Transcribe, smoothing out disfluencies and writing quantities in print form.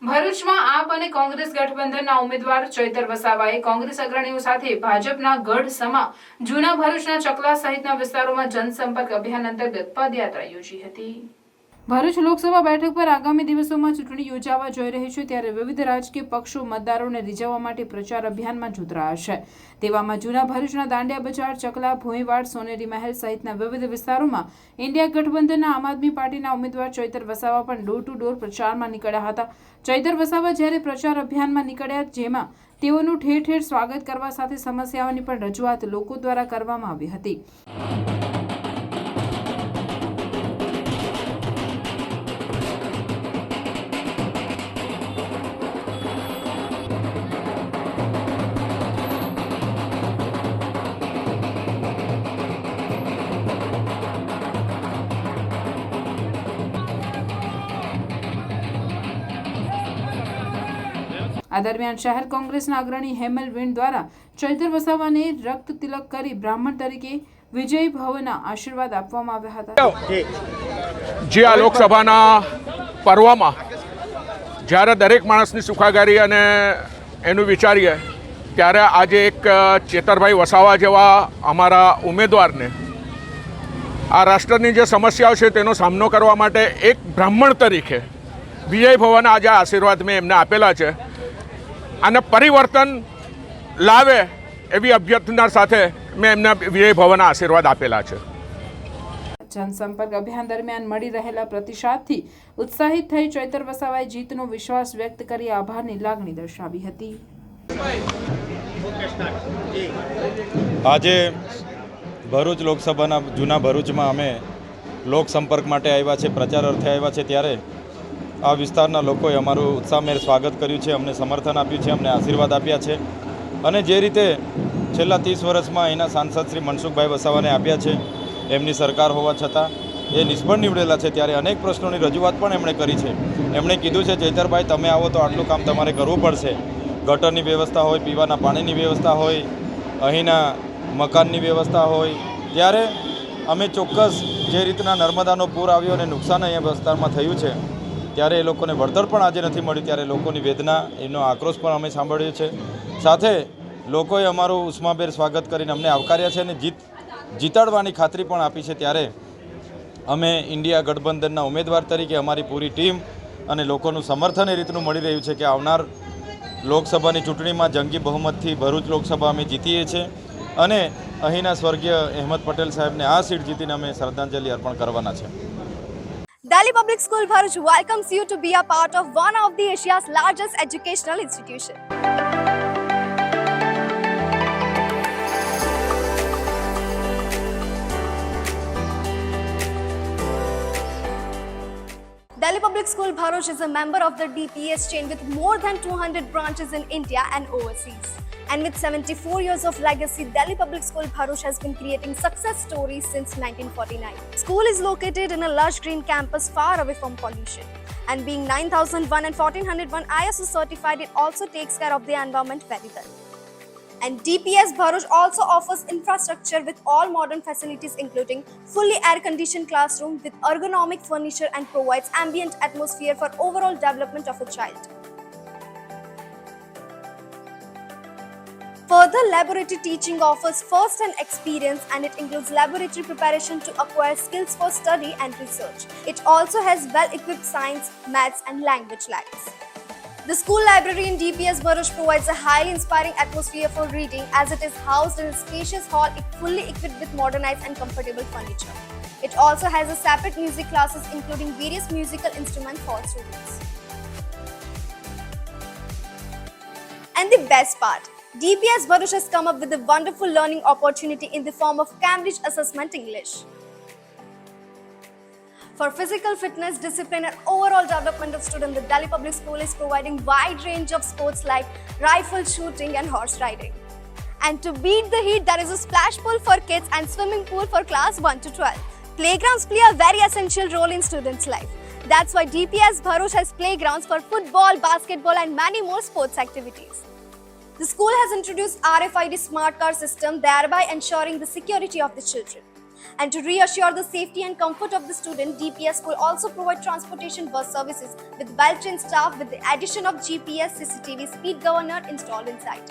ભરૂચમાં આપ અને કોંગ્રેસ ગઠબંધનના ઉમેદવાર ચૈતર વસાવાએ કોંગ્રેસ અગ્રણીઓ સાથે ભાજપના ગઢ સમા જૂના ભરૂચના ચકલા સહિતના વિસ્તારોમાં જનસંપર્ક અભિયાન અંતર્ગત પદયાત્રા યોજી હતી। ભરૂચ લોકસભા બેઠક પર આગામી દિવસોમાં ચૂંટણી યોજાવા જઈ રહી છે, ત્યારે વિવિધ રાજકીય પક્ષો મતદારોને રીઝવવા માટે પ્રચાર અભિયાનમાં જોતરાયા છે। તેવામાં જૂના ભરૂચના દાંડિયા બજાર, ચકલા, ભોંયવાડ, સોનેરી મહેલ સહિતના વિવિધ વિસ્તારોમાં ઇન્ડિયા ગઠબંધનના આમ આદમી પાર્ટીના ઉમેદવાર ચૈતર વસાવા પણ ડોર ટુ ડોર પ્રચારમાં નીકળ્યા હતા। ચૈતર વસાવા જ્યારે પ્રચાર અભિયાનમાં નીકળ્યા, જેમાં તેઓનું ઠેર ઠેર સ્વાગત કરવા સાથે સમસ્યાઓની પણ રજૂઆત લોકો દ્વારા કરવામાં આવી હતી। આ દરમિયાન શહેર કોંગ્રેસના અગ્રણી હેમલ વિંડ દ્વારા ચૈતર વસાવાને રક્ત તિલક કરી બ્રાહ્મણ તરીકે વિજય ભવના આશીર્વાદ આપવામાં આવ્યા હતા। જે આ લોકસભાના પર્વમાં જ્યારે દરેક માણસની સુખાકારી અને એનું વિચારીએ, ત્યારે આજે એક ચેતરભાઈ વસાવા જેવા અમારા ઉમેદવારને આ રાષ્ટ્રની જે સમસ્યાઓ છે તેનો સામનો કરવા માટે એક બ્રાહ્મણ તરીકે વિજય ભવના આજે આશીર્વાદ મેં એમને આપેલા છે અને પરિવર્તન લાવે એવી અભ્યર્થના સાથે મેં એમને વિજય ભવના આશીર્વાદ આપેલા છે। જનસંપર્ક અભિયાન દરમિયાન મળી રહેલા પ્રતિસાદથી ઉત્સાહિત થઈ ચૈતર વસાવાએ જીતનો વિશ્વાસ વ્યક્ત કરી આભારની લાગણી દર્શાવી હતી। આજે ભરૂચ લોકસભાના જૂના ભરૂચમાં અમે લોકસંપર્ક માટે આવ્યા છે, પ્રચાર અર્થે આવ્યા છે, ત્યારે આ વિસ્તારના લોકોએ અમારું ઉત્સાહભેર સ્વાગત કર્યું છે, અમને સમર્થન આપ્યું છે, અમને આશીર્વાદ આપ્યા છે અને જે રીતે છેલ્લા 30 વર્ષમાં અહીંના સાંસદ શ્રી મનસુખભાઈ વસાવાને આપ્યા છે, એમની સરકાર હોવા છતાં એ નિષ્ફળ નીવડેલા છે, ત્યારે અનેક પ્રશ્નોની રજૂઆત પણ એમણે કરી છે। એમણે કીધું છે, ચૈતરભાઈ તમે આવો તો આટલું કામ તમારે કરવું પડશે, ગટરની વ્યવસ્થા હોય, પીવાના પાણીની વ્યવસ્થા હોય, અહીંના મકાનની વ્યવસ્થા હોય, ત્યારે અમે ચોક્કસ જે રીતના નર્મદાનો પૂર આવ્યો અને નુકસાન અહીંયા વિસ્તારમાં થયું છે, ત્યારે એ લોકોને વળતર પણ આજે નથી મળ્યું, ત્યારે લોકોની વેદના, એનો આક્રોશ પણ અમે સાંભળ્યો છે। સાથે લોકોએ અમારું ઉષ્માભેર સ્વાગત કરીને અમને આવકાર્યા છે અને જીતાડવાની ખાતરી પણ આપી છે। ત્યારે અમે ઇન્ડિયા ગઠબંધનના ઉમેદવાર તરીકે અમારી પૂરી ટીમ અને લોકોનું સમર્થન એ રીતનું મળી રહ્યું છે કે આવનાર લોકસભાની ચૂંટણીમાં જંગી બહુમતથી ભરૂચ લોકસભા અમે જીતીએ છીએ અને અહીંના સ્વર્ગીય અહેમદ પટેલ સાહેબને આ સીટ જીતીને અમે શ્રદ્ધાંજલિ અર્પણ કરવાના છે। Delhi Public School Bharuch welcomes you to be a part of one of the Asia's largest educational institution. Delhi Public School Bharuch is a member of the DPS chain with more than 200 branches in India and overseas. And with 74 years of legacy, Delhi Public School Bharuch has been creating success stories since 1949. School is located in a lush green campus far away from pollution. And being 9001 and 1401 ISO certified, it also takes care of the environment very well. And DPS Bharuch also offers infrastructure with all modern facilities including fully air-conditioned classroom with ergonomic furniture and provides ambient atmosphere for overall development of a child. Further, laboratory teaching offers first-hand experience and it includes laboratory preparation to acquire skills for study and research. It also has well-equipped science, maths and language labs. The school library in DPS Bharuch provides a highly inspiring atmosphere for reading as it is housed in a spacious hall fully equipped with modernized and comfortable furniture. It also has a separate music classes including various musical instruments for students. And the best part, DPS Bharuch has come up with a wonderful learning opportunity in the form of Cambridge Assessment English. For physical fitness, discipline and overall development of students, the Delhi Public School is providing wide range of sports like rifle shooting and horse riding. And to beat the heat, there is a splash pool for kids and swimming pool for class 1 to 12. Playgrounds play a very essential role in students' life. That's why DPS Bharuch has playgrounds for football, basketball and many more sports activities. The school has introduced RFID smart card system, thereby ensuring the security of the children. And to reassure the safety and comfort of the student, DPS will also provide transportation bus services with well-trained staff with the addition of GPS CCTV speed governor installed inside.